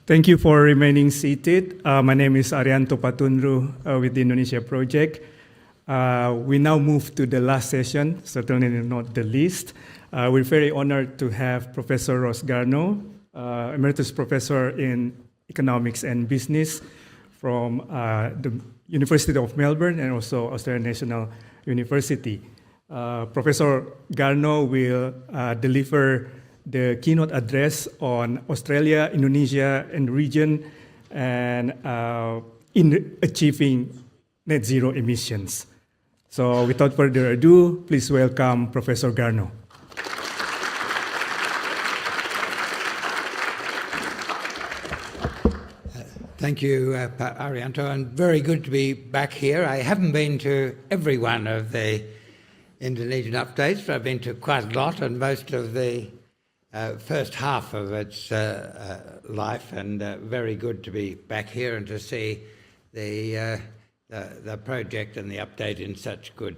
Thank you for remaining seated. My name is Arianto Patunru with the Indonesia project. We now move to the last session, certainly not the least. We're very honored to have Professor Ross Garnaut, Emeritus Professor in Economics and Business from the University of Melbourne and also Australian National University. Professor Garnaut will deliver the keynote address on Australia, Indonesia, and region, and in achieving net zero emissions. So without further ado, please welcome Professor Garnaut. Thank you, Arianto, and very good to be back here. I haven't been to every one of the Indonesian updates, but I've been to quite a lot, and most of the first half of its life, and very good to be back here and to see the project and the update in such good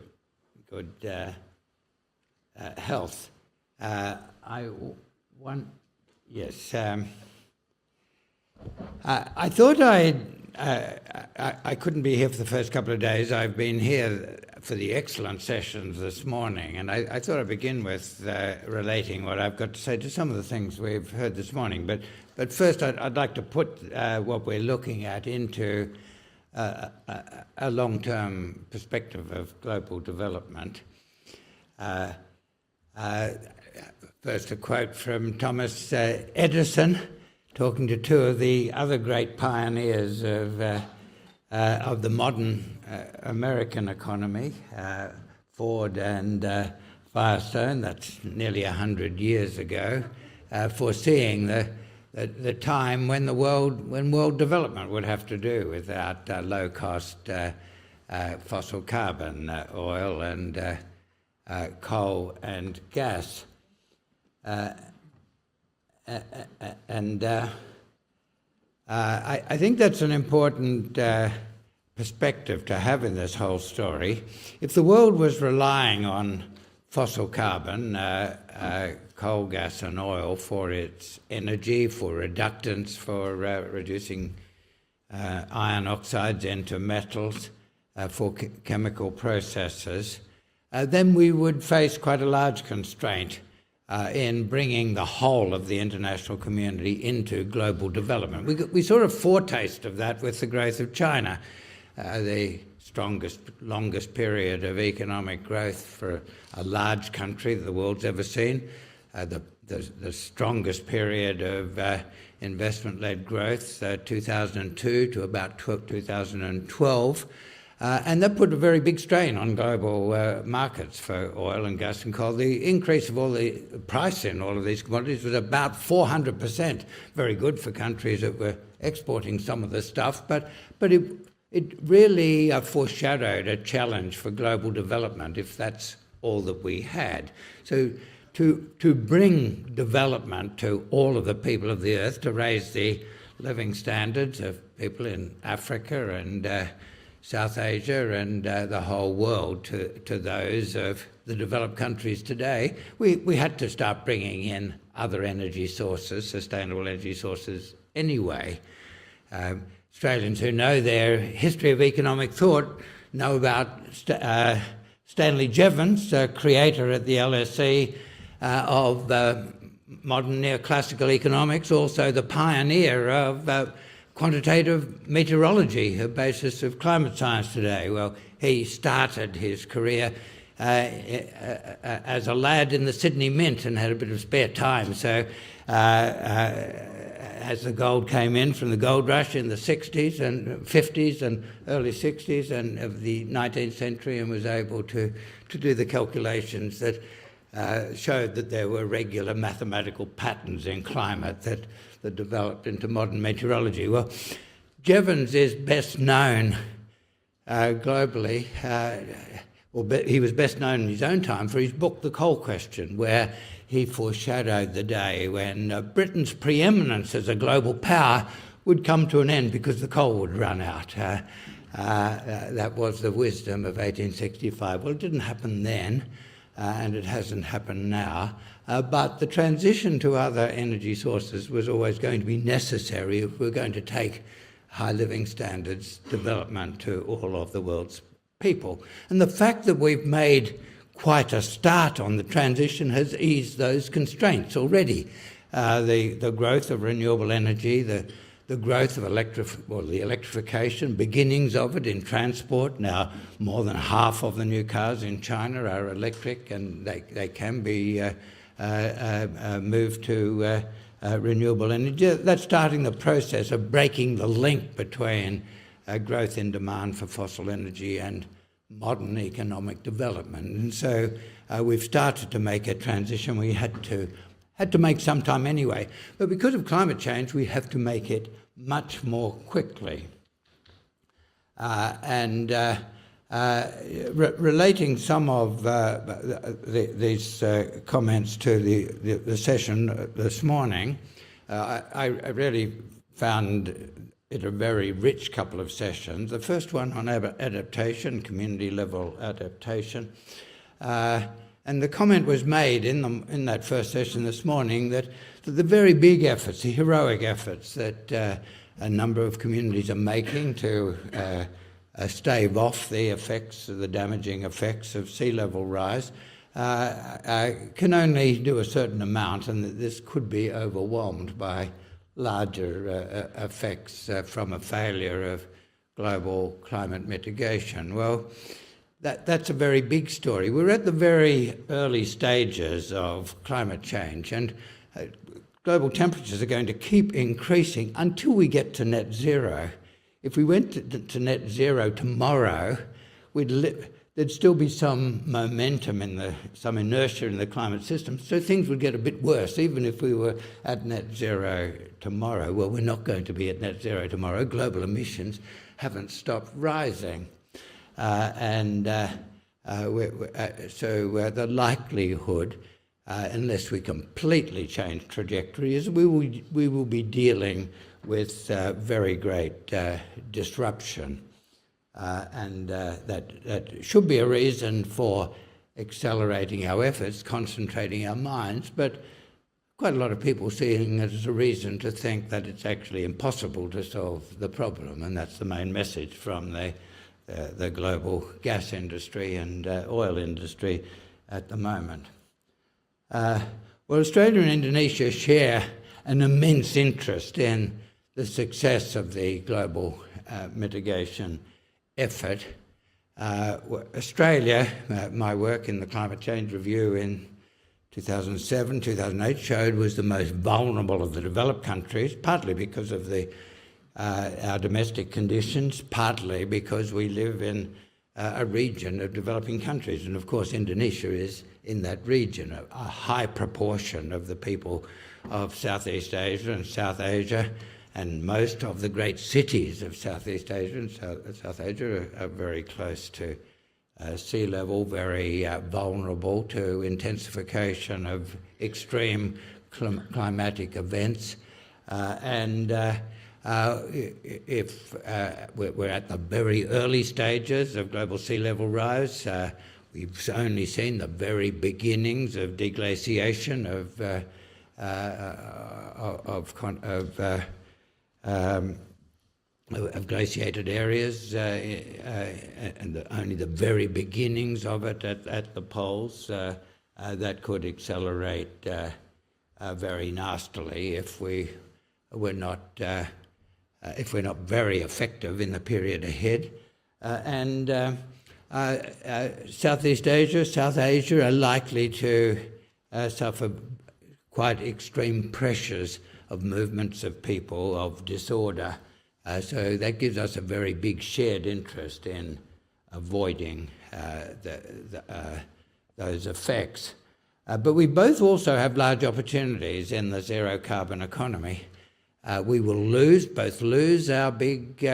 health. I thought I couldn't be here for the first couple of days. I've been here for the excellent sessions this morning, and I thought I'd begin with relating what I've got to say to some of the things we've heard this morning. But first, I'd like to put what we're looking at into a long-term perspective of global development. First, a quote from Thomas Edison, talking to two of the other great pioneers of the modern American economy, Ford and Firestone. That's nearly 100 years ago, foreseeing the time when world development would have to do without low-cost fossil carbon, oil and coal and gas. I think that's an important perspective to have in this whole story. If the world was relying on fossil carbon, coal, gas and oil for its energy, for reductants, for reducing iron oxides into metals, for chemical processes, then we would face quite a large constraint in bringing the whole of the international community into global development. We saw a foretaste of that with the growth of China, the longest period of economic growth for a large country that the world's ever seen, the strongest period of investment-led growth, 2002 to about 2012. And that put a very big strain on global markets for oil and gas and coal. The increase of all the price in all of these commodities was about 400%. Very good for countries that were exporting some of this stuff, but it really foreshadowed a challenge for global development if that's all that we had. So to bring development to all of the people of the earth, to raise the living standards of people in Africa and South Asia and the whole world to those of the developed countries today, we had to start bringing in other energy sources, sustainable energy sources anyway. Australians who know their history of economic thought know about Stanley Jevons, creator at the LSE of modern neoclassical economics, also the pioneer of quantitative meteorology, a basis of climate science today. Well, he started his career as a lad in the Sydney Mint and had a bit of spare time. So as the gold came in from the gold rush in the 60s and 50s and early 60s and of the 19th century, and was able to do the calculations that showed that there were regular mathematical patterns in climate that developed into modern meteorology. Well, Jevons is best known globally, he was best known in his own time for his book, The Coal Question, where he foreshadowed the day when Britain's preeminence as a global power would come to an end because the coal would run out. That was the wisdom of 1865. Well, it didn't happen then. and it hasn't happened now. But the transition to other energy sources was always going to be necessary if we're going to take high living standards development to all of the world's people. And the fact that we've made quite a start on the transition has eased those constraints already. The growth of renewable energy, the growth of the electrification, beginnings of it in transport. Now, more than half of the new cars in China are electric, and they can be moved to renewable energy. That's starting the process of breaking the link between growth in demand for fossil energy and modern economic development. And so we've started to make a transition. We had to make some time anyway. But because of climate change, we have to make it much more quickly. Relating some of these comments to the session this morning, I really found it a very rich couple of sessions. The first one on adaptation, community-level adaptation. And the comment was made in that first session this morning that the very big efforts, the heroic efforts that a number of communities are making to stave off the damaging effects of sea level rise, can only do a certain amount, and that this could be overwhelmed by larger effects from a failure of global climate mitigation. Well, that's a very big story. We're at the very early stages of climate change, and global temperatures are going to keep increasing until we get to net zero. If we went to net zero tomorrow, there'd still be some momentum some inertia in the climate system, so things would get a bit worse, even if we were at net zero tomorrow. Well, we're not going to be at net zero tomorrow. Global emissions haven't stopped rising. So the likelihood, unless we completely change trajectory, is we will be dealing with very great disruption. And that should be a reason for accelerating our efforts, concentrating our minds, but quite a lot of people seeing it as a reason to think that it's actually impossible to solve the problem, and that's the main message from the global gas industry and oil industry at the moment. Well, Australia and Indonesia share an immense interest in the success of the global mitigation effort. Australia, my work in the Climate Change Review in 2007, 2008 showed was the most vulnerable of the developed countries, partly because of our domestic conditions, partly because we live in a region of developing countries. And of course, Indonesia is in that region. A high proportion of the people of Southeast Asia and South Asia, and most of the great cities of Southeast Asia and South Asia are very close to sea level, very vulnerable to intensification of extreme climatic events. If we're at the very early stages of global sea level rise, we've only seen the very beginnings of deglaciation of glaciated areas, and only the very beginnings of it at the poles. That could accelerate very nastily if we're not very effective in the period ahead. Southeast Asia, South Asia are likely to suffer quite extreme pressures of movements of people, of disorder. So that gives us a very big shared interest in avoiding those effects. But we both also have large opportunities in the zero carbon economy. We will both lose our big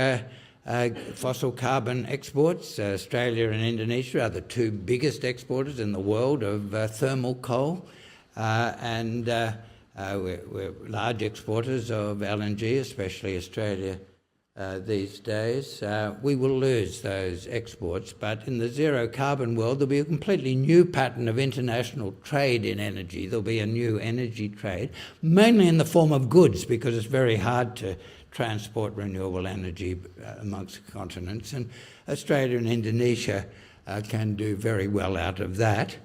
fossil carbon exports. Australia and Indonesia are the two biggest exporters in the world of thermal coal, and we're large exporters of LNG, especially Australia these days. We will lose those exports, but in the zero carbon world there'll be a completely new pattern of international trade in energy. There'll be a new energy trade, mainly in the form of goods, because it's very hard to transport renewable energy amongst continents, and Australia and Indonesia can do very well out of that.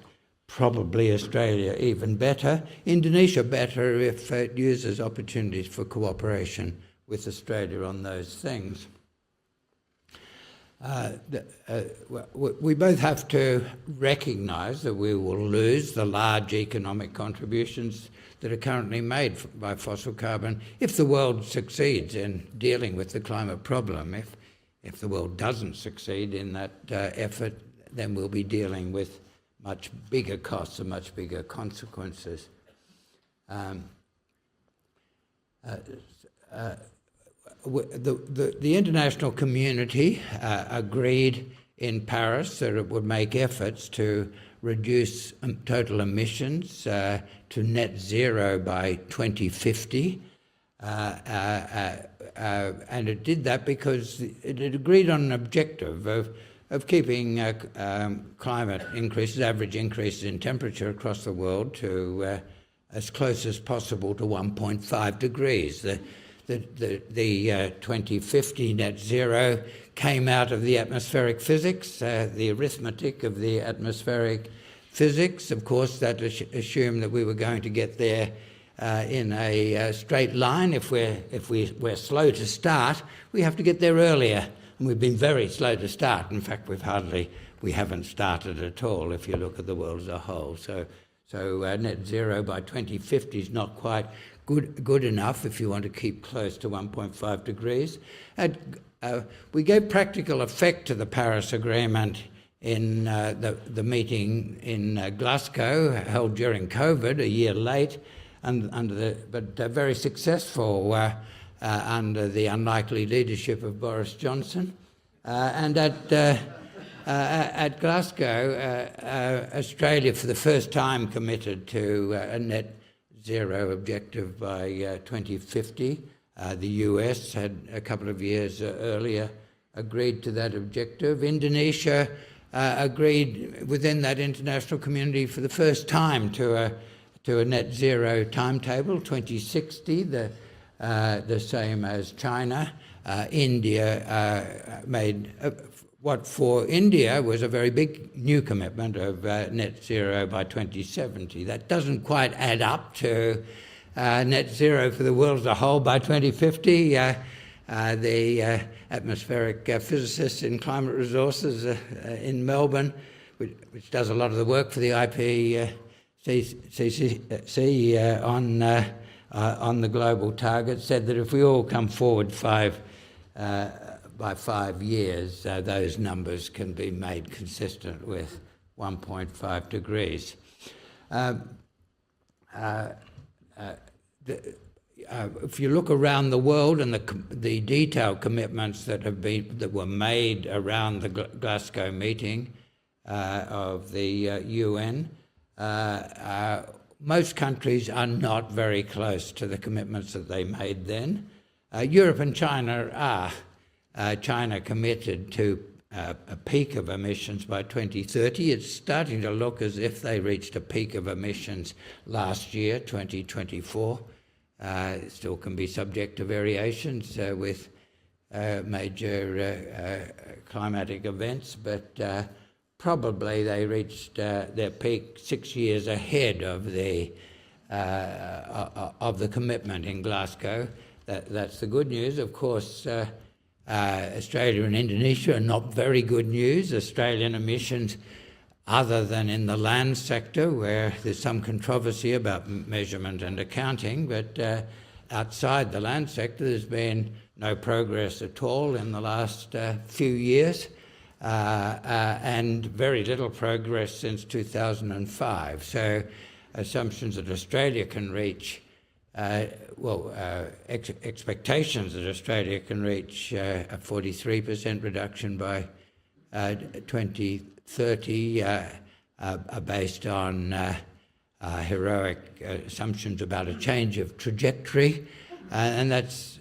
Probably Australia even better. Indonesia better if it uses opportunities for cooperation with Australia on those things. We both have to recognise that we will lose the large economic contributions that are currently made by fossil carbon if the world succeeds in dealing with the climate problem. If the world doesn't succeed in that effort, then we'll be dealing with much bigger costs and much bigger consequences. The international community agreed in Paris that it would make efforts to reduce total emissions to net zero by 2050. And it did that because it had agreed on an objective of keeping climate increases, average increases in temperature across the world to as close as possible to 1.5 degrees. The 2050 net zero came out of the atmospheric physics, the arithmetic of the atmospheric physics. Of course, that assumed that we were going to get there in a straight line. If we're slow to start, we have to get there earlier. And we've been very slow to start. In fact, we haven't started at all if you look at the world as a whole. So net zero by 2050 is not quite good enough if you want to keep close to 1.5 degrees. We gave practical effect to the Paris Agreement in the meeting in Glasgow, held during COVID, a year late, but very successful under the unlikely leadership of Boris Johnson. And at Glasgow, Australia for the first time committed to a net zero objective by 2050. The US had a couple of years earlier agreed to that objective. Indonesia agreed within that international community for the first time to a net zero timetable, 2060, the same as China. India made what for India was a very big new commitment of net zero by 2070. That doesn't quite add up to net zero for the world as a whole by 2050. The atmospheric physicist in Climate Resources in Melbourne, which does a lot of the work for the IPCC on the global target, said that if we all come forward by 5 years, those numbers can be made consistent with 1.5 degrees. If you look around the world and the detailed commitments that were made around the Glasgow meeting of the UN, most countries are not very close to the commitments that they made then. Europe and China are. China committed to a peak of emissions by 2030. It's starting to look as if they reached a peak of emissions last year, 2024. It still can be subject to variations with major climatic events, but probably they reached their peak 6 years ahead of the commitment in Glasgow. That's the good news. Of course, Australia and Indonesia are not very good news. Australian emissions, other than in the land sector, where there's some controversy about measurement and accounting, but outside the land sector, there's been no progress at all in the last few years, and very little progress since 2005. So assumptions that Australia can reach expectations that Australia can reach a 43% reduction by 2030 are based on heroic assumptions about a change of trajectory. and that's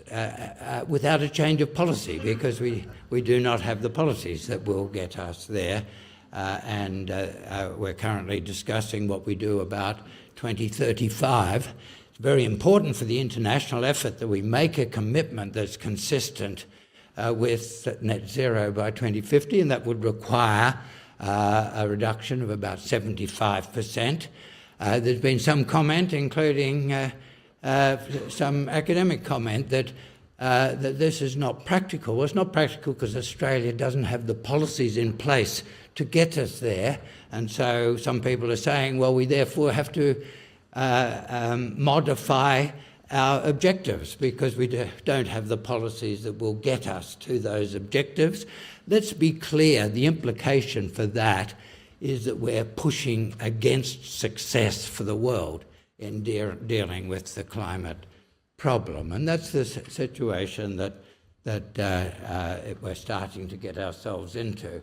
without a change of policy, because we do not have the policies that will get us there. And we're currently discussing what we do about 2035. It's very important for the international effort that we make a commitment that's consistent with net zero by 2050, and that would require a reduction of about 75%. There's been some comment, including some academic comment, that this is not practical. Well, it's not practical because Australia doesn't have the policies in place to get us there, and so some people are saying, well, we therefore have to modify our objectives because we don't have the policies that will get us to those objectives. Let's be clear, the implication for that is that we're pushing against success for the world in dealing with the climate problem, and that's the situation that we're starting to get ourselves into.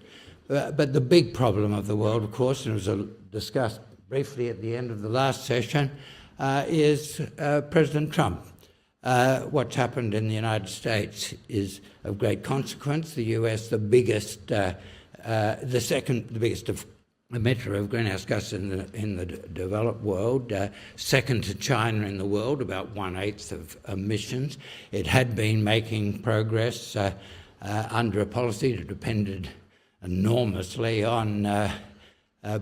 But the big problem of the world, of course, and it was discussed briefly at the end of the last session, is President Trump. What's happened in the United States is of great consequence. The US, the second biggest emitter of greenhouse gases in the developed world, second to China in the world, about 1/8 of emissions. It had been making progress under a policy that depended enormously on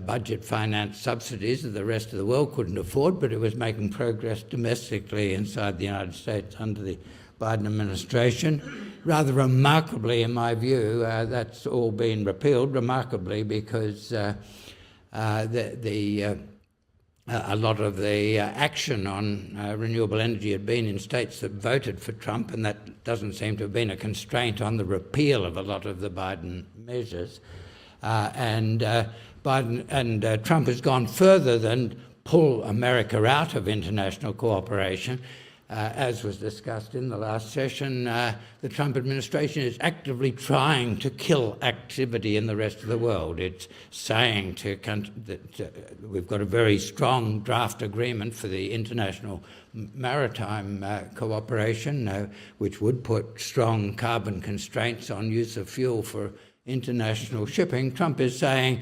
budget finance subsidies that the rest of the world couldn't afford, but it was making progress domestically inside the United States under the Biden administration. Rather remarkably, in my view, that's all been repealed, remarkably because a lot of the action on renewable energy had been in states that voted for Trump, and that doesn't seem to have been a constraint on the repeal of a lot of the Biden measures. Trump has gone further than pull America out of international cooperation. As was discussed in the last session, the Trump administration is actively trying to kill activity in the rest of the world. It's saying that we've got a very strong draft agreement for the international maritime cooperation, which would put strong carbon constraints on use of fuel for international shipping. Trump is saying,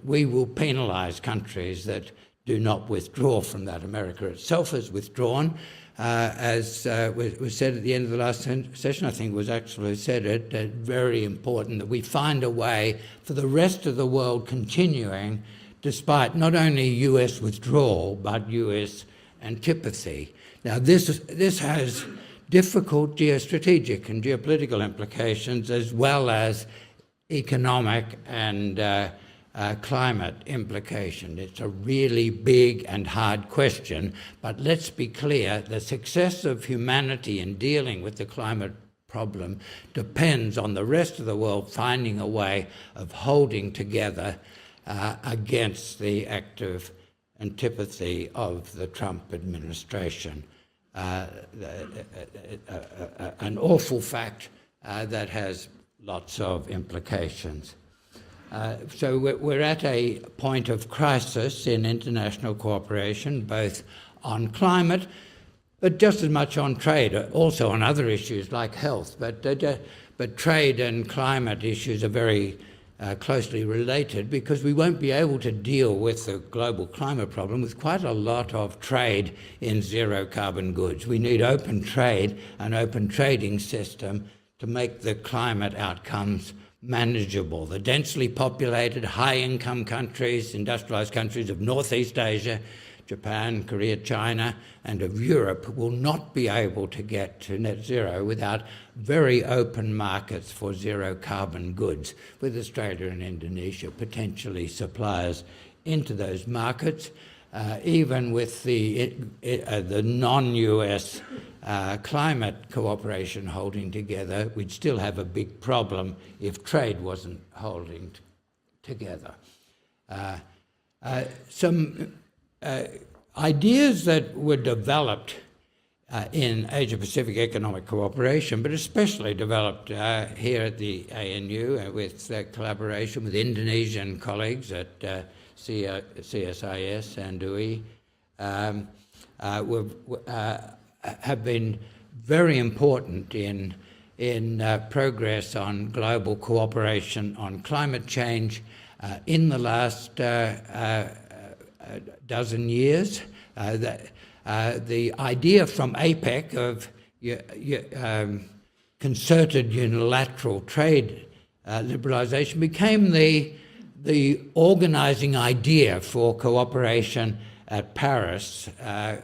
we will penalise countries that do not withdraw from that. America itself has withdrawn. As was said at the end of the last session, I think it was actually said it, very important that we find a way for the rest of the world continuing despite not only US withdrawal but US antipathy. Now this has difficult geostrategic and geopolitical implications as well as economic and climate implication. It's a really big and hard question, but let's be clear, the success of humanity in dealing with the climate problem depends on the rest of the world finding a way of holding together against the active antipathy of the Trump administration. An awful fact that has lots of implications. So we're at a point of crisis in international cooperation, both on climate, but just as much on trade, also on other issues like health. But trade and climate issues are very closely related because we won't be able to deal with the global climate problem with quite a lot of trade in zero carbon goods. We need open trade, an open trading system to make the climate outcomes manageable. The densely populated, high-income countries, industrialised countries of Northeast Asia, Japan, Korea, China, and of Europe will not be able to get to net zero without very open markets for zero carbon goods, with Australia and Indonesia potentially suppliers into those markets. Even with the non-US climate cooperation holding together, we'd still have a big problem if trade wasn't holding together. Some ideas that were developed in Asia-Pacific economic cooperation, but especially developed here at the ANU with collaboration with Indonesian colleagues at CSIS and UI, have been very important in progress on global cooperation on climate change in the last dozen years. The idea from APEC of concerted unilateral trade liberalisation became the organising idea for cooperation at Paris,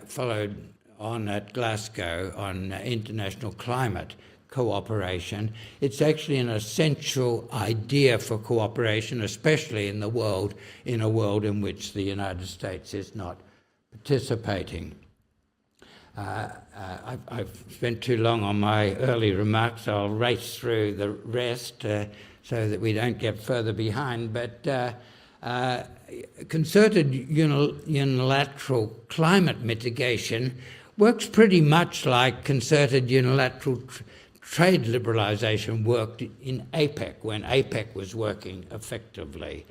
followed on at Glasgow on international climate cooperation. It's actually an essential idea for cooperation, especially in a world in which the United States is not participating. I've spent too long on my early remarks, so I'll race through the rest so that we don't get further behind. But concerted unilateral climate mitigation works pretty much like concerted unilateral trade liberalisation worked in APEC, when APEC was working effectively.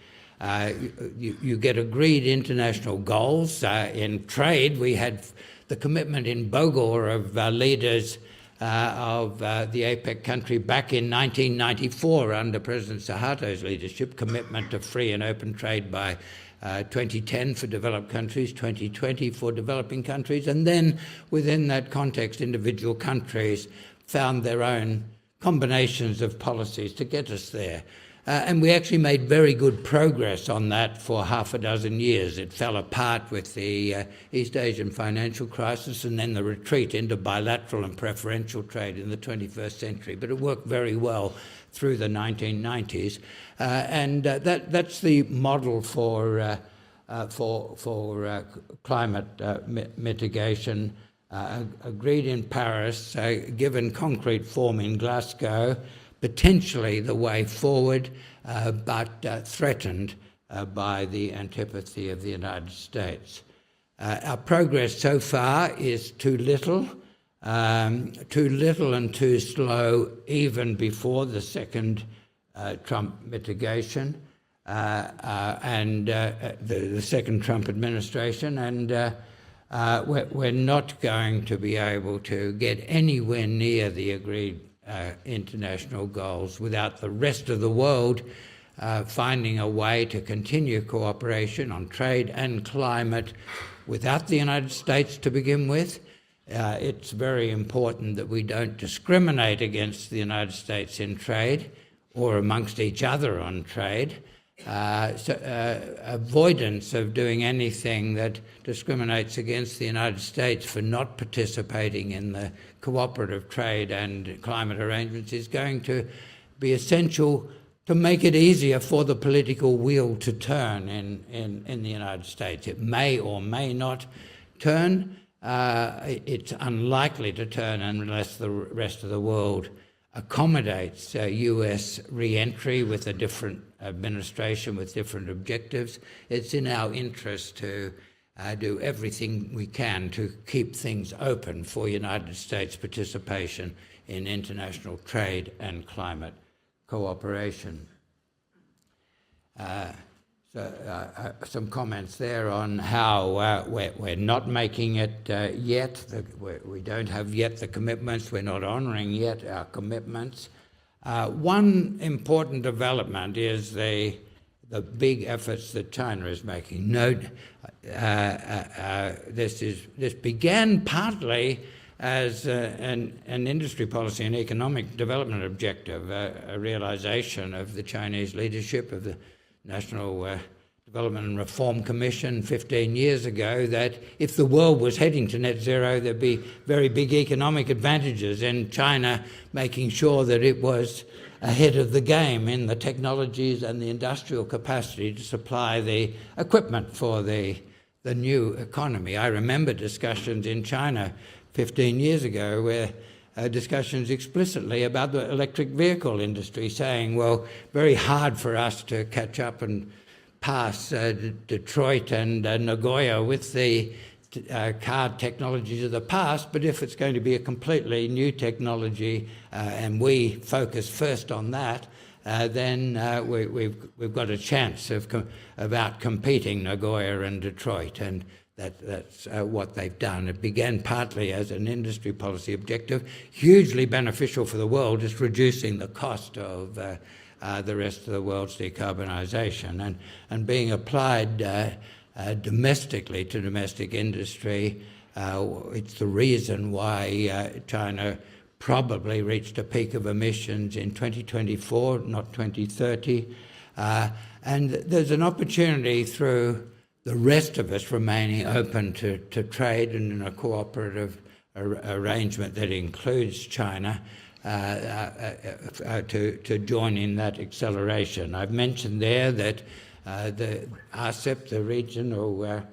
You get agreed international goals. In trade, we had the commitment in Bogor of leaders of the APEC country back in 1994 under President Suharto's leadership, commitment to free and open trade by 2010 for developed countries, 2020 for developing countries, and then within that context, individual countries found their own combinations of policies to get us there. And we actually made very good progress on that for half a dozen years. It fell apart with the East Asian financial crisis and then the retreat into bilateral and preferential trade in the 21st century. But it worked very well through the 1990s. And that's the model for climate mitigation, agreed in Paris, given concrete form in Glasgow, potentially the way forward, but threatened by the antipathy of the United States. Our progress so far is too little and too slow even before the second Trump mitigation and the second Trump administration, and we're not going to be able to get anywhere near the agreed international goals without the rest of the world finding a way to continue cooperation on trade and climate without the United States to begin with. It's very important that we don't discriminate against the United States in trade or amongst each other on trade. Avoidance of doing anything that discriminates against the United States for not participating in the cooperative trade and climate arrangements is going to be essential to make it easier for the political wheel to turn in the United States. It may or may not turn. It's unlikely to turn unless the rest of the world accommodates US re-entry with a different administration with different objectives. It's in our interest to do everything we can to keep things open for United States participation in international trade and climate cooperation. Some comments there on how we're not making it yet. We don't have yet the commitments. We're not honouring yet our commitments. One important development is the big efforts that China is making. Note, this began partly as an industry policy and economic development objective, a realization of the Chinese leadership of the National Development and Reform Commission 15 years ago, that if the world was heading to net zero, there'd be very big economic advantages in China making sure that it was ahead of the game in the technologies and the industrial capacity to supply the equipment for the new economy. I remember discussions in China 15 years ago where discussions explicitly about the electric vehicle industry saying, well, very hard for us to catch up and pass Detroit and Nagoya with the car technologies of the past, but if it's going to be a completely new technology and we focus first on that, then we've got a chance of out-competing Nagoya and Detroit. And that's what they've done. It began partly as an industry policy objective, hugely beneficial for the world, just reducing the cost of the rest of the world's decarbonisation, and being applied domestically to domestic industry. It's the reason why China probably reached a peak of emissions in 2024, not 2030. And there's an opportunity through the rest of us remaining open to trade and in a cooperative arrangement that includes China to join in that acceleration. I've mentioned there that the RCEP, the regional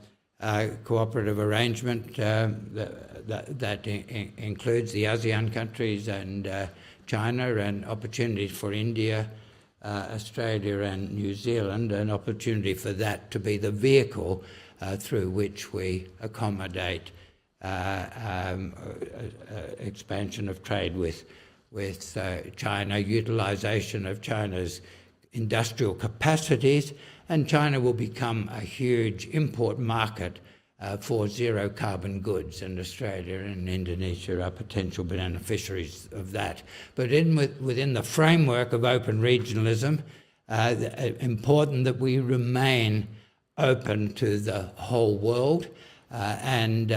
cooperative arrangement that includes the ASEAN countries and China, and opportunities for India, Australia and New Zealand, an opportunity for that to be the vehicle through which we accommodate expansion of trade with China, utilisation of China's industrial capacities, and China will become a huge import market for zero carbon goods, and Australia and Indonesia are potential beneficiaries of that. But within the framework of open regionalism, important that we remain open to the whole world, and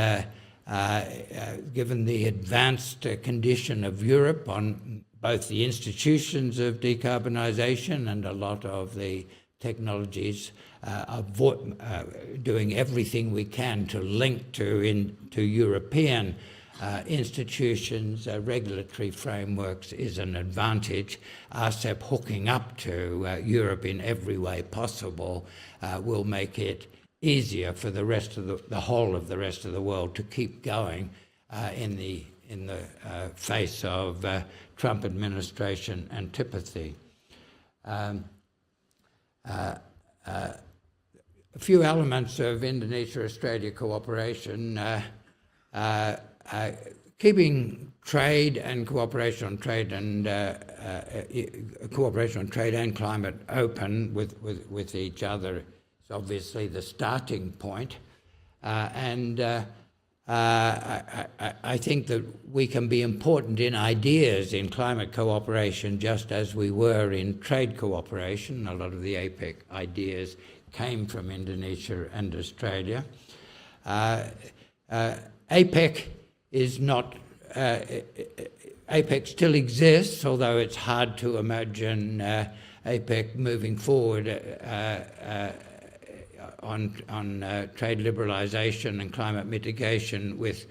given the advanced condition of Europe on both the institutions of decarbonisation and a lot of the technologies, doing everything we can to link to European institutions, regulatory frameworks is an advantage. RCEP hooking up to Europe in every way possible will make it easier for the rest of the whole of the rest of the world to keep going in the face of Trump administration antipathy. A few elements of Indonesia-Australia cooperation, keeping trade and cooperation on trade and climate open with each other is obviously the starting point, and I think that we can be important in ideas in climate cooperation just as we were in trade cooperation. A lot of the APEC ideas came from Indonesia and Australia. APEC is not, APEC still exists, although it's hard to imagine APEC moving forward on trade liberalisation and climate mitigation with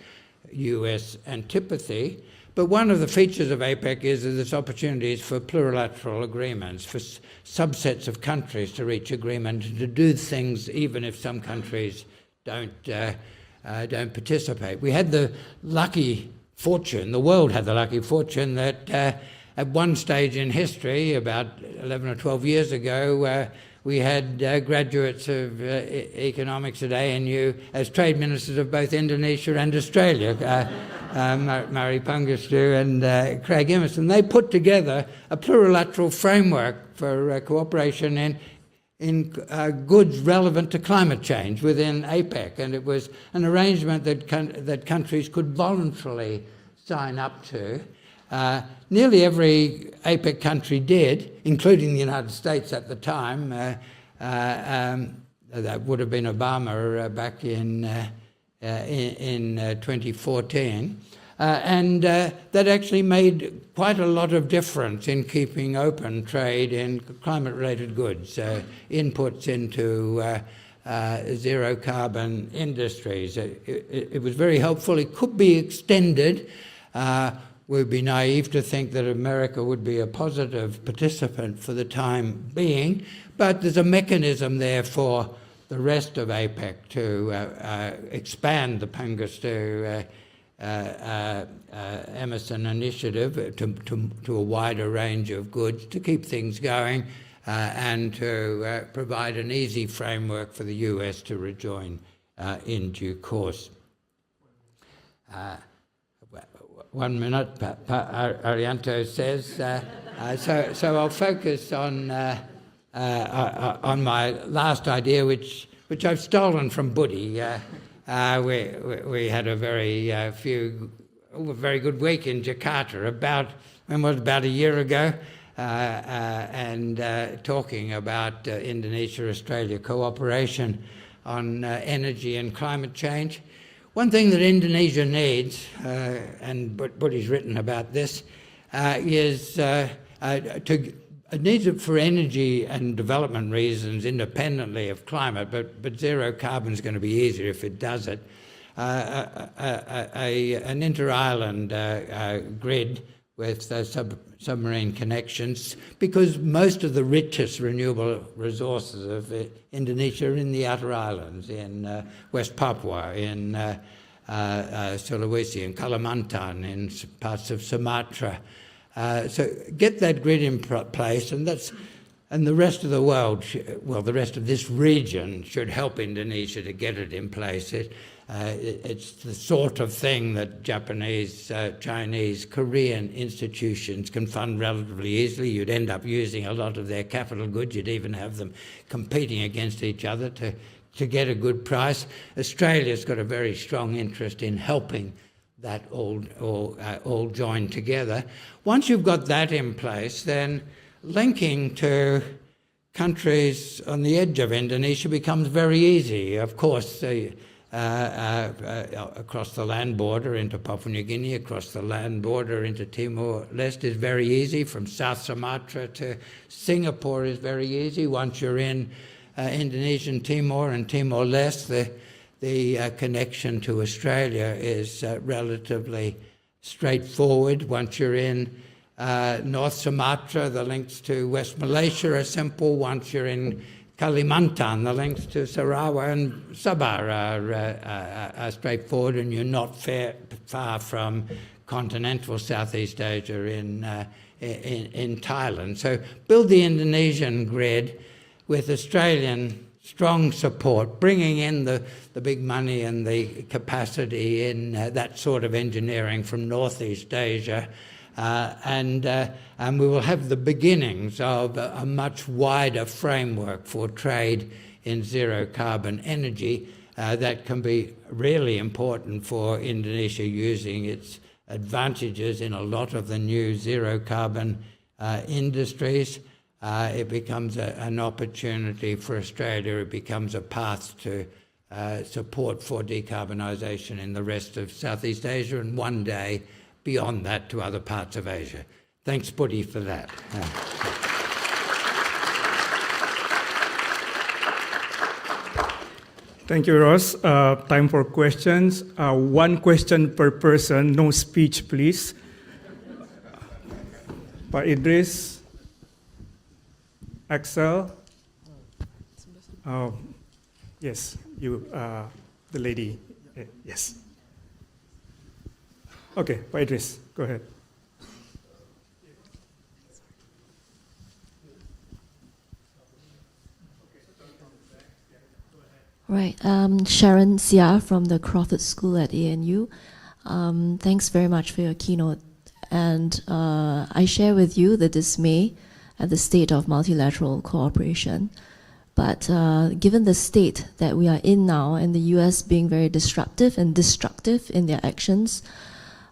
US antipathy. But one of the features of APEC is that there's opportunities for plurilateral agreements, for subsets of countries to reach agreement and to do things even if some countries don't participate. We had the lucky fortune, the world had the lucky fortune that at one stage in history, about 11 or 12 years ago, we had graduates of economics at ANU as trade ministers of both Indonesia and Australia, Murray Pangestu and Craig Emerson. They put together a plurilateral framework for cooperation in goods relevant to climate change within APEC, and it was an arrangement that countries could voluntarily sign up to. Nearly every APEC country did, including the United States at the time. That would have been Obama back in 2014. And that actually made quite a lot of difference in keeping open trade in climate-related goods, inputs into zero carbon industries. It was very helpful. It could be extended. We'd be naive to think that America would be a positive participant for the time being, but there's a mechanism there for the rest of APEC to expand the Pangestu Emerson initiative to a wider range of goods, to keep things going, and to provide an easy framework for the US to rejoin in due course. 1 minute, Arianto says. So I'll focus on my last idea, which I've stolen from Buddhi. we had a very very good week in Jakarta about a year ago, and talking about Indonesia-Australia cooperation on energy and climate change. One thing that Indonesia needs, and Buddy's written about this, is it needs it for energy and development reasons independently of climate, but zero carbon is going to be easier if it does it. An inter-island grid with submarine connections, because most of the richest renewable resources of Indonesia are in the outer islands, in West Papua, in Sulawesi, in Kalimantan, in parts of Sumatra. So get that grid in place, and the rest of the world, the rest of this region should help Indonesia to get it in place. It's the sort of thing that Japanese, Chinese, Korean institutions can fund relatively easily. You'd end up using a lot of their capital goods. You'd even have them competing against each other to get a good price. Australia's got a very strong interest in helping that all join together. Once you've got that in place, then linking to countries on the edge of Indonesia becomes very easy. Of course, across the land border into Papua New Guinea, across the land border into Timor-Leste is very easy. From South Sumatra to Singapore is very easy. Once you're in Indonesian Timor and Timor-Leste, the connection to Australia is relatively straightforward. Once you're in North Sumatra, the links to West Malaysia are simple. Once you're in Kalimantan, the links to Sarawak and Sabah are straightforward, and you're not far from continental Southeast Asia in Thailand. So build the Indonesian grid with Australian strong support, bringing in the big money and the capacity in that sort of engineering from Northeast Asia. And we will have the beginnings of a much wider framework for trade in zero-carbon energy that can be really important for Indonesia, using its advantages in a lot of the new zero-carbon industries. It becomes an opportunity for Australia. It becomes a path to support for decarbonisation in the rest of Southeast Asia, and one day beyond that to other parts of Asia. Thanks, Buddy, for that. Thank you, Ross. Time for questions. One question per person. No speech, please. Pak Idris, Axel. Yes, you, the lady. Yes. Okay, Pak Idris, go ahead. Right, Sharon Sia from the Crawford School at ANU. Thanks very much for your keynote. And I share with you the dismay at the state of multilateral cooperation. But given the state that we are in now, and the US being very disruptive and destructive in their actions,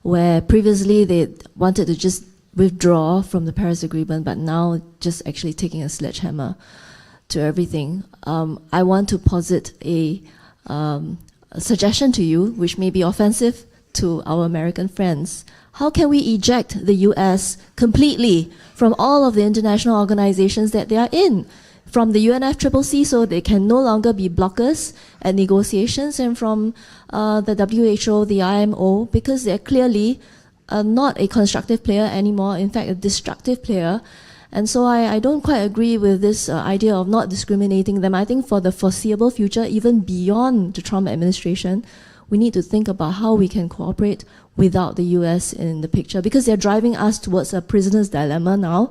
where previously they wanted to just withdraw from the Paris Agreement, but now just actually taking a sledgehammer to everything, I want to posit a suggestion to you, which may be offensive to our American friends. How can we eject the US completely from all of the international organizations that they are in? From the UNFCCC, so they can no longer be blockers at negotiations, and from the WHO, the IMO, because they're clearly not a constructive player anymore, in fact a destructive player. And so I don't quite agree with this idea of not discriminating them. I think for the foreseeable future, even beyond the Trump administration, we need to think about how we can cooperate without the US in the picture, because they're driving us towards a prisoner's dilemma now,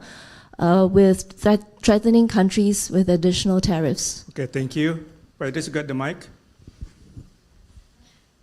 with threatening countries with additional tariffs. Okay, thank you. Right, just got the mic.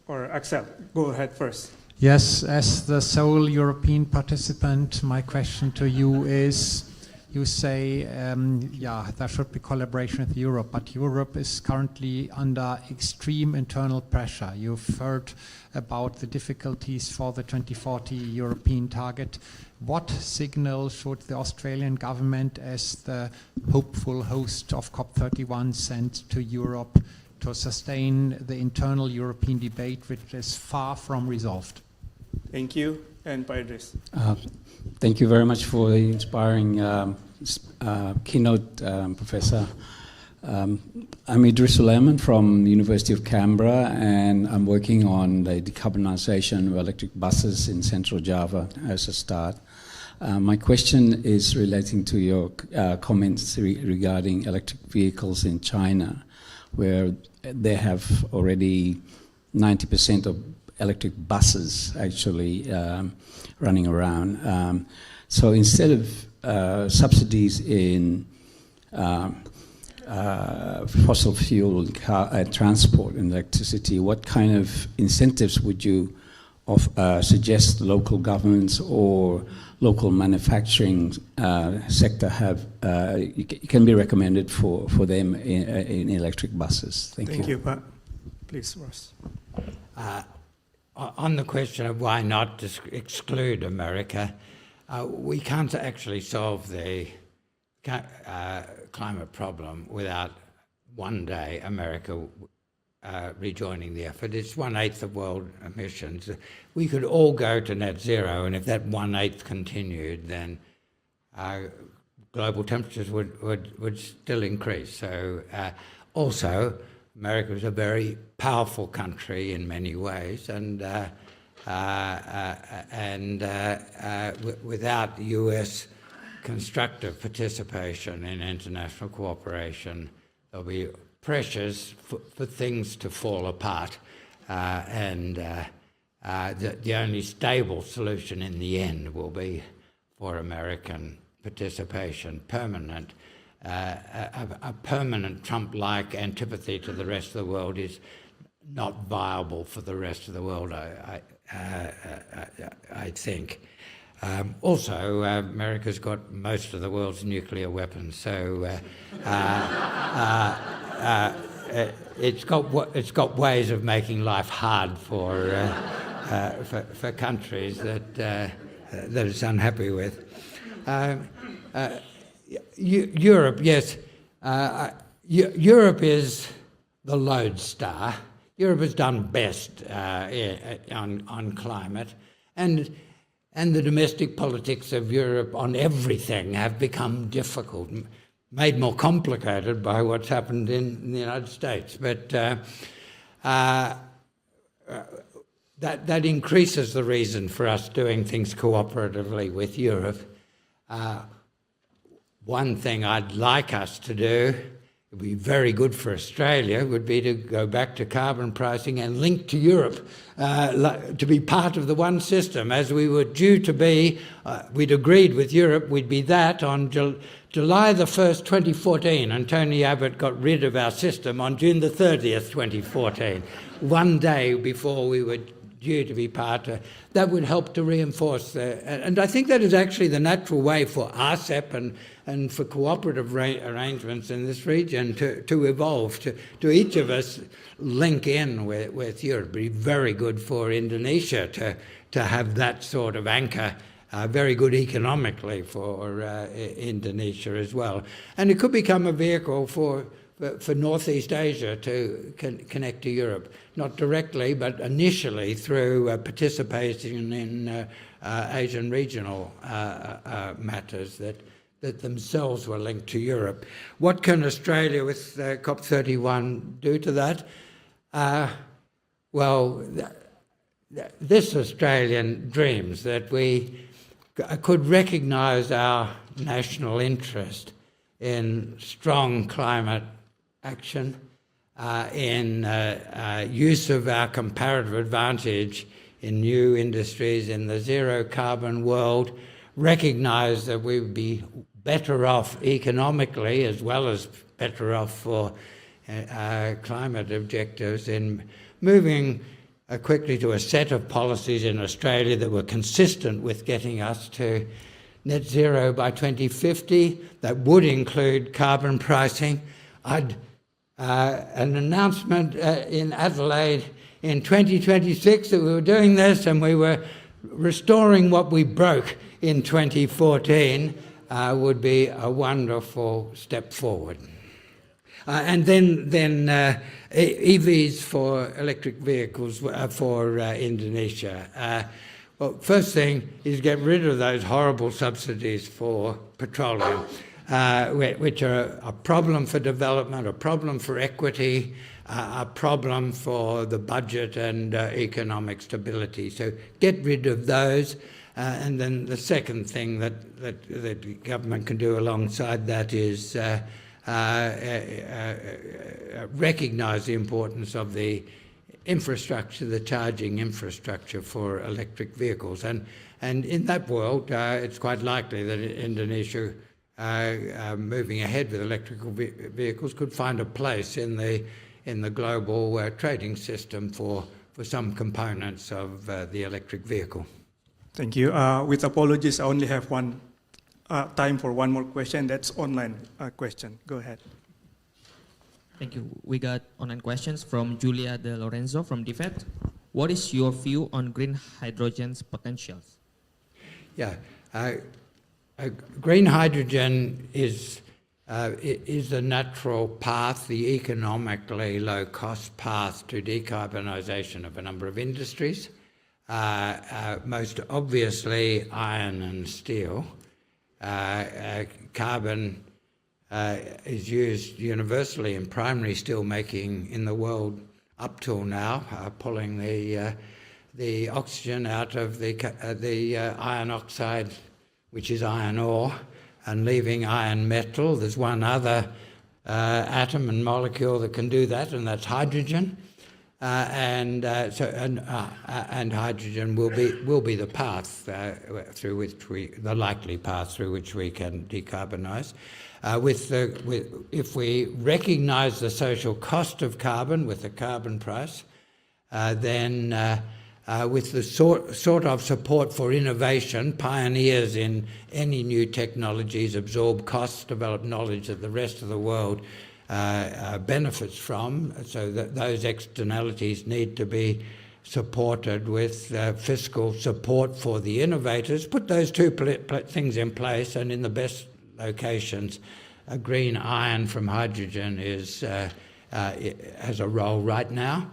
Or Axel, go ahead first. Yes, as the sole European participant, my question to you is, you say, there should be collaboration with Europe, but Europe is currently under extreme internal pressure. You've heard about the difficulties for the 2040 European target. What signal should the Australian government, as the hopeful host of COP31, send to Europe to sustain the internal European debate, which is far from resolved? Thank you, and Paidris. Thank you very much for the inspiring keynote, Professor. I'm Idris Suleiman from the University of Canberra, and I'm working on the decarbonisation of electric buses in Central Java as a start. My question is relating to your comments regarding electric vehicles in China, where they have already 90% of electric buses actually running around. So instead of subsidies in fossil fuel transport and electricity, what kind of incentives would you suggest local governments or local manufacturing sector have can be recommended for them in electric buses? Thank you. Pat. Please, Ross. On the question of why not exclude America, we can't actually solve the climate problem without one day America rejoining the effort. It's 1/8 of world emissions. We could all go to net zero, and if that 1/8 continued, then global temperatures would still increase. So also, America is a very powerful country in many ways, and without US constructive participation in international cooperation, there'll be pressures for things to fall apart, and the only stable solution in the end will be for American participation, permanent. A permanent Trump-like antipathy to the rest of the world is not viable for the rest of the world, I think. Also, America's got most of the world's nuclear weapons, so it's got ways of making life hard for countries that it's unhappy with. Europe, yes. Europe is the lodestar. Europe has done best on climate, and the domestic politics of Europe on everything have become difficult, made more complicated by what's happened in the United States. But that increases the reason for us doing things cooperatively with Europe. One thing I'd like us to do, it would be very good for Australia, would be to go back to carbon pricing and link to Europe, to be part of the one system, as we were due to be. We'd agreed with Europe we'd be that on July the 1st, 2014, and Tony Abbott got rid of our system on June the 30th, 2014, one day before we were due to be part. That would help to reinforce, and I think that is actually the natural way for RCEP and for cooperative arrangements in this region to evolve, to each of us link in with Europe. It would be very good for Indonesia to have that sort of anchor, very good economically for Indonesia as well. And it could become a vehicle for Northeast Asia to connect to Europe, not directly, but initially through participation in Asian regional matters that themselves were linked to Europe. What can Australia with COP31 do to that? Well, this Australian dreams that we could recognise our national interest in strong climate action, in use of our comparative advantage in new industries in the zero carbon world, recognise that we would be better off economically as well as better off for climate objectives in moving quickly to a set of policies in Australia that were consistent with getting us to net zero by 2050. That would include carbon pricing. An announcement in Adelaide in 2026 that we were doing this and we were restoring what we broke in 2014 would be a wonderful step forward. And then EVs for electric vehicles for Indonesia. Well, first thing is get rid of those horrible subsidies for petroleum, which are a problem for development, a problem for equity, a problem for the budget and economic stability. So get rid of those. And then the second thing that the government can do alongside that is recognise the importance of the infrastructure, the charging infrastructure for electric vehicles. And in that world, it's quite likely that Indonesia, moving ahead with electrical vehicles, could find a place in the global trading system for some components of the electric vehicle. Thank you. With apologies, I only have time for one more question. That's online question. Go ahead. Thank you. We got online questions from Julia De Lorenzo from DFET. What is your view on green hydrogen's potentials? Yeah, green hydrogen is the natural path, the economically low-cost path to decarbonisation of a number of industries. Most obviously iron and steel. Carbon is used universally in primary steel making in the world up till now, pulling the oxygen out of the iron oxide, which is iron ore, and leaving iron metal. There's one other atom and molecule that can do that, and that's hydrogen. And hydrogen will be the path through which the likely path through which we can decarbonise. If we recognise the social cost of carbon with the carbon price, then with the sort of support for innovation, pioneers in any new technologies absorb costs, develop knowledge that the rest of the world benefits from, so that those externalities need to be supported with fiscal support for the innovators. Put those two things in place, and in the best locations, a green iron from hydrogen has a role right now.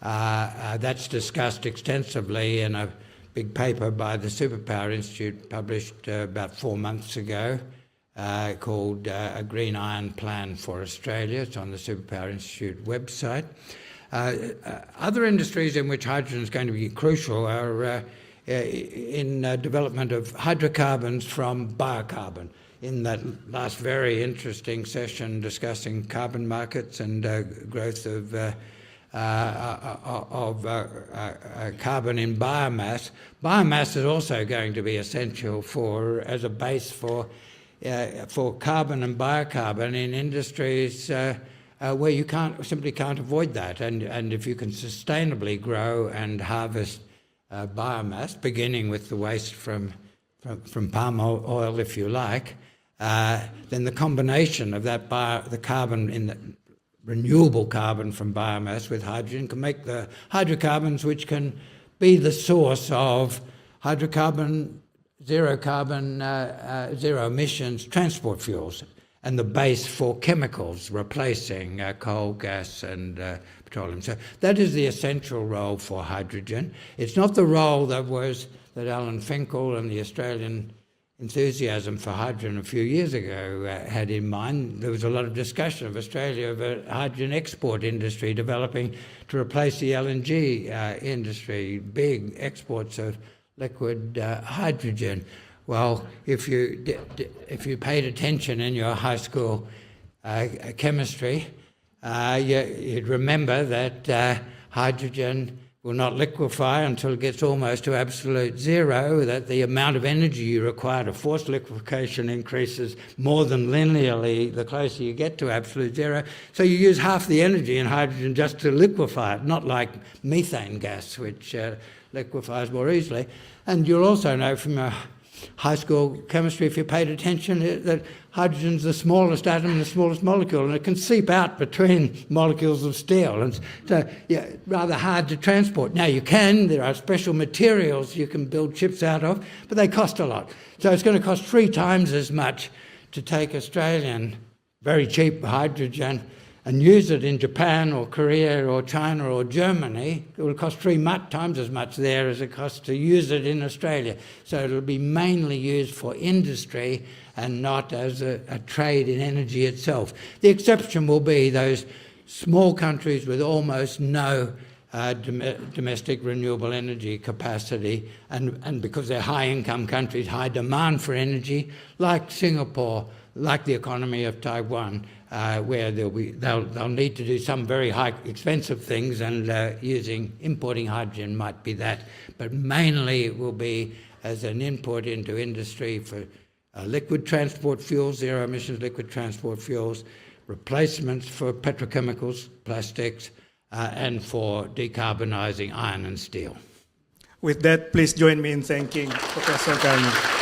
That's discussed extensively in a big paper by the Superpower Institute published about 4 months ago, called A Green Iron Plan for Australia. It's on the Superpower Institute website. Other industries in which hydrogen is going to be crucial are in development of hydrocarbons from biocarbon. In that last very interesting session discussing carbon markets and growth of carbon in biomass, biomass is also going to be essential as a base for carbon and biocarbon in industries where you simply can't avoid that. And if you can sustainably grow and harvest biomass, beginning with the waste from palm oil, if you like, then the combination of that the carbon in the renewable carbon from biomass with hydrogen can make the hydrocarbons which can be the source of hydrocarbon, zero emissions transport fuels, and the base for chemicals replacing coal, gas and petroleum. So that is the essential role for hydrogen. It's not the role that Alan Finkel and the Australian enthusiasm for hydrogen a few years ago had in mind. There was a lot of discussion of Australia of a hydrogen export industry developing to replace the LNG industry, big exports of liquid hydrogen. Well, if you paid attention in your high school chemistry, you'd remember that hydrogen will not liquefy until it gets almost to absolute zero, that the amount of energy you require to force liquefaction increases more than linearly the closer you get to absolute zero. So you use half the energy in hydrogen just to liquefy it, not like methane gas, which liquefies more easily. And you'll also know from high school chemistry, if you paid attention, that hydrogen's the smallest atom and the smallest molecule, and it can seep out between molecules of steel, and so rather hard to transport. Now you can, there are special materials you can build chips out of, but they cost a lot. So it's going to cost 3 times as much to take Australian, very cheap hydrogen and use it in Japan or Korea or China or Germany. It will cost 3 times as much there as it costs to use it in Australia. So it'll be mainly used for industry and not as a trade in energy itself. The exception will be those small countries with almost no domestic renewable energy capacity, and because they're high-income countries, high demand for energy, like Singapore, like the economy of Taiwan, where they'll need to do some very high, expensive things, and importing hydrogen might be that. But mainly it will be as an input into industry for liquid transport fuels, zero emissions liquid transport fuels, replacements for petrochemicals, plastics, and for decarbonising iron and steel. With that, please join me in thanking Professor Garnaut.